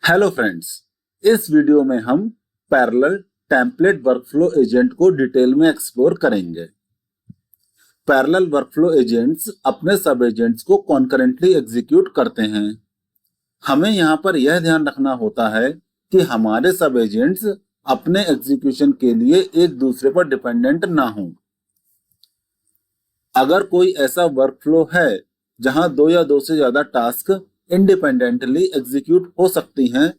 Hello friends, इस video में हम पैरेलल टेम्पलेट वर्कफ्लो एजेंट को डिटेल में एक्सप्लोर करेंगे। पैरेलल वर्कफ्लो एजेंट्स अपने सब एजेंट्स को कॉन्करेंटली एग्जीक्यूट करते हैं। हमें यहाँ पर यह ध्यान रखना होता है कि हमारे सब एजेंट्स अपने एग्जीक्यूशन के लिए एक दूसरे पर डिपेंडेंट ना हों। अगर कोई ऐसा वर्कफ्लो है जहां दो या दो से ज्यादा टास्क इंडिपेंडेंटली एग्जीक्यूट हो सकती हैं,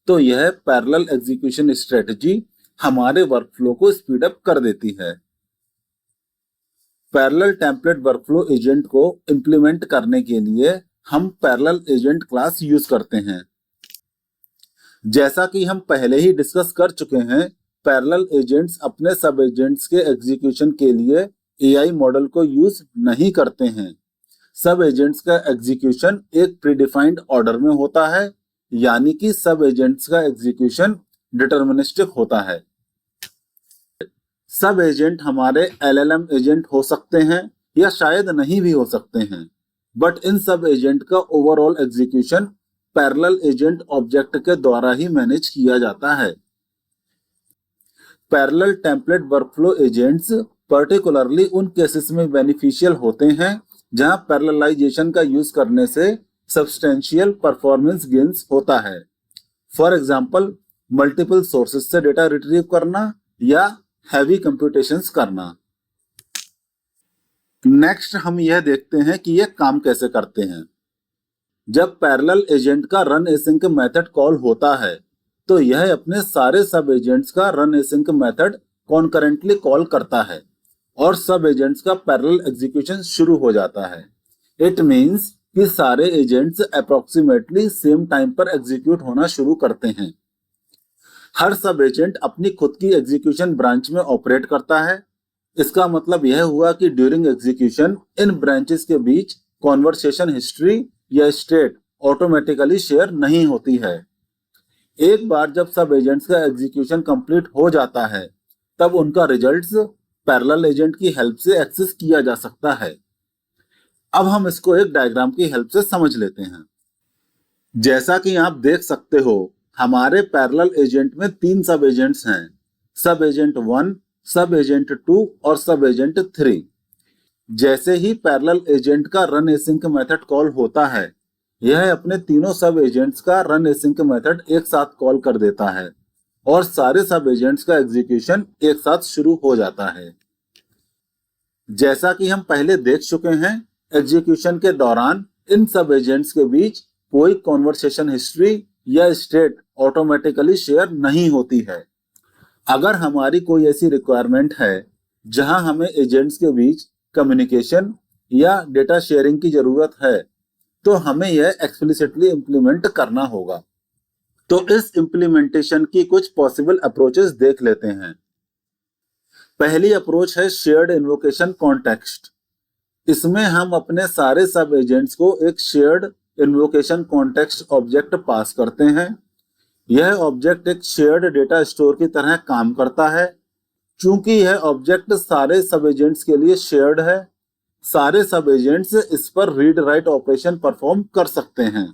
तो यह पैरेलल एग्जीक्यूशन स्ट्रेटजी हमारे वर्कफ्लो को स्पीड अप कर देती है। पैरेलल टेम्पलेट वर्कफ्लो एजेंट को इंप्लीमेंट करने के लिए हम पैरेलल एजेंट क्लास यूज करते हैं। जैसा कि हम पहले ही डिस्कस कर चुके हैं, पैरेलल एजेंट्स अपने सब एजेंट्स के एग्जीक्यूशन के लिए एआई मॉडल को यूज नहीं करते हैं। सब एजेंट्स का एग्जीक्यूशन एक प्रीडिफाइंड ऑर्डर में होता है, यानी कि सब एजेंट्स का एग्जीक्यूशन डिटर्मिनिस्टिक होता है। सब एजेंट हमारे एलएलएम एजेंट हो सकते हैं या शायद नहीं भी हो सकते हैं, बट इन सब एजेंट का overall execution parallel agent object के द्वारा ही मैनेज किया जाता है। Parallel template workflow agents particularly उन केसेस में बेनिफिशियल होते हैं जहां पैरेललाइजेशन का यूज करने से सब्सटेंशियल परफॉर्मेंस गेन्स होता है। फॉर एग्जांपल, मल्टीपल सोर्सेस से डेटा रिट्रीव करना या हैवी कंप्यूटेशंस करना। नेक्स्ट हम यह देखते हैं कि यह काम कैसे करते हैं। जब पैरेलल एजेंट का रन एसिंक मेथड कॉल होता है, तो यह अपने सारे सब एजेंट्स का run async method concurrently call करता है और सब एजेंट्स का पैरेलल एग्जीक्यूशन शुरू हो जाता है। इट मींस कि सारे एजेंट्स अप्रोक्सीमेटली सेम टाइम पर एग्जीक्यूट होना शुरू करते हैं। हर सब एजेंट अपनी खुद की एग्जीक्यूशन ब्रांच में ऑपरेट करता है। इसका मतलब यह हुआ कि ड्यूरिंग एग्जीक्यूशन इन ब्रांचेस के बीच कॉन्वर्सेशन हिस्ट्री या स्टेट ऑटोमेटिकली शेयर नहीं होती है। एक बार जब सब एजेंट्स का एग्जीक्यूशन कंप्लीट हो जाता है, तब उनका रिजल्ट्स पैरेलल एजेंट की हेल्प से एक्सेस किया जा सकता है। अब हम इसको एक डायग्राम की हेल्प से समझ लेते हैं। जैसा कि आप देख सकते हो, हमारे पैरेलल एजेंट में तीन सब एजेंट्स हैं, सब एजेंट 1, सब एजेंट 2 और सब एजेंट 3। जैसे ही पैरेलल एजेंट का रन एसिंक मेथड कॉल होता है, यह अपने तीनों सब एजेंट्स का रन एसिंक मेथड एक साथ कॉल कर देता है और सारे सब एजेंट्स का एग्जीक्यूशन एक साथ शुरू हो जाता है। जैसा कि हम पहले देख चुके हैं, एग्जीक्यूशन के दौरान इन सब एजेंट्स के बीच कोई कॉन्वर्सेशन हिस्ट्री या स्टेट ऑटोमेटिकली शेयर नहीं होती है। अगर हमारी कोई ऐसी रिक्वायरमेंट है जहां हमें एजेंट्स के बीच कम्युनिकेशन या डेटा शेयरिंग की जरूरत है, तो हमें यह एक्सप्लिसिटली इंप्लीमेंट करना होगा। तो इस इंप्लीमेंटेशन की कुछ पॉसिबल अप्रोचेस देख लेते हैं। पहली अप्रोच है शेयर्ड इन्वोकेशन कॉन्टेक्स्ट। इसमें हम अपने सारे सब एजेंट्स को एक शेयर्ड इन्वोकेशन कॉन्टेक्स्ट ऑब्जेक्ट पास करते हैं। यह ऑब्जेक्ट एक शेयर्ड डेटा स्टोर की तरह काम करता है। चूंकि यह ऑब्जेक्ट सारे सब एजेंट्स के लिए शेयर्ड है, सारे सब एजेंट्स इस पर रीड राइट ऑपरेशन परफॉर्म कर सकते हैं।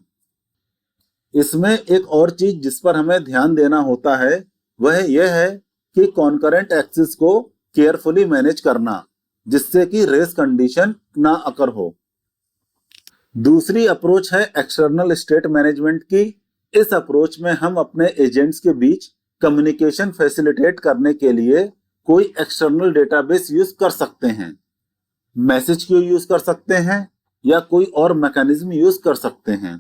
इसमें एक और चीज जिस पर हमें ध्यान देना होता है, वह यह है कि कॉन्करेंट एक्सेस को केयरफुली मैनेज करना, जिससे कि रेस कंडीशन ना अकर हो। दूसरी अप्रोच है एक्सटर्नल स्टेट मैनेजमेंट की। इस अप्रोच में हम अपने एजेंट्स के बीच कम्युनिकेशन फैसिलिटेट करने के लिए कोई एक्सटर्नल डेटाबेस यूज कर सकते हैं, मैसेज क्यू यूज कर सकते हैं या कोई और मैकेनिज्म यूज कर सकते हैं।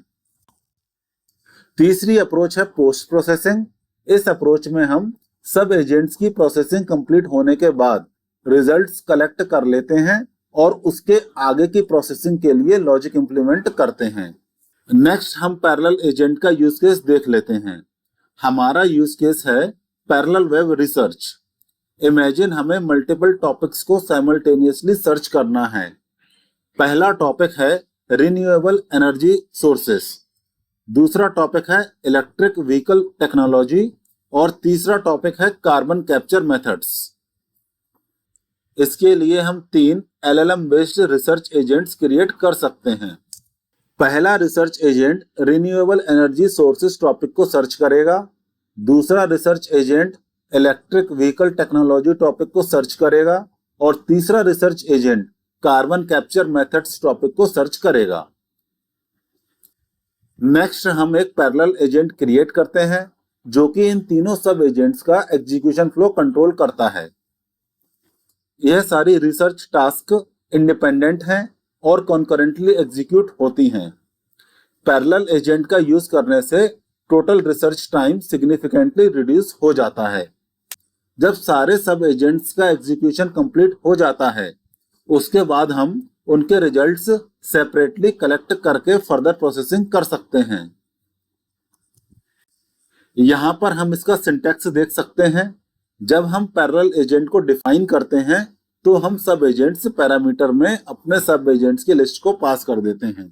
तीसरी अप्रोच है पोस्ट प्रोसेसिंग। इस अप्रोच में हम सब एजेंट्स की प्रोसेसिंग कंप्लीट होने के बाद रिजल्ट्स कलेक्ट कर लेते हैं और उसके आगे की प्रोसेसिंग के लिए लॉजिक इंप्लीमेंट करते हैं। नेक्स्ट हम पैरेलल एजेंट का यूज केस देख लेते हैं। हमारा यूज केस है पैरेलल वेब रिसर्च। इमेजिन हमें मल्टीपल टॉपिक्स को साइमल्टेनियसली सर्च करना है। पहला टॉपिक है रिन्यूएबल एनर्जी सोर्सेस, दूसरा टॉपिक है इलेक्ट्रिक व्हीकल टेक्नोलॉजी और तीसरा टॉपिक है कार्बन कैप्चर मेथड्स। इसके लिए हम 3 LLM based research agents create कर सकते हैं। पहला research agent renewable energy sources topic को सर्च करेगा, दूसरा research agent electric vehicle technology topic को सर्च करेगा और तीसरा research agent carbon capture methods topic को सर्च करेगा। नेक्स्ट हम एक पैरेलल एजेंट क्रिएट करते हैं जो कि इन तीनों सब एजेंट्स का एग्जीक्यूशन फ्लो कंट्रोल करता है। यह सारी रिसर्च टास्क इंडिपेंडेंट हैं और कॉन्करेंटली एग्जीक्यूट होती हैं। पैरेलल एजेंट का यूज करने से total research time significantly reduce हो जाता है। जब सारे सब एजेंट्स का एग्जीक्यूशन कंप्लीट हो जाता है उसके बाद हम उनके रिजल्ट्स सेपरेटली कलेक्ट करके फर्दर प्रोसेसिंग कर सकते हैं। यहां पर हम इसका सिंटैक्स देख सकते हैं। जब हम पैरेलल एजेंट को डिफाइन करते हैं तो हम सब एजेंट्स पैरामीटर में अपने सब एजेंट्स की लिस्ट को पास कर देते हैं।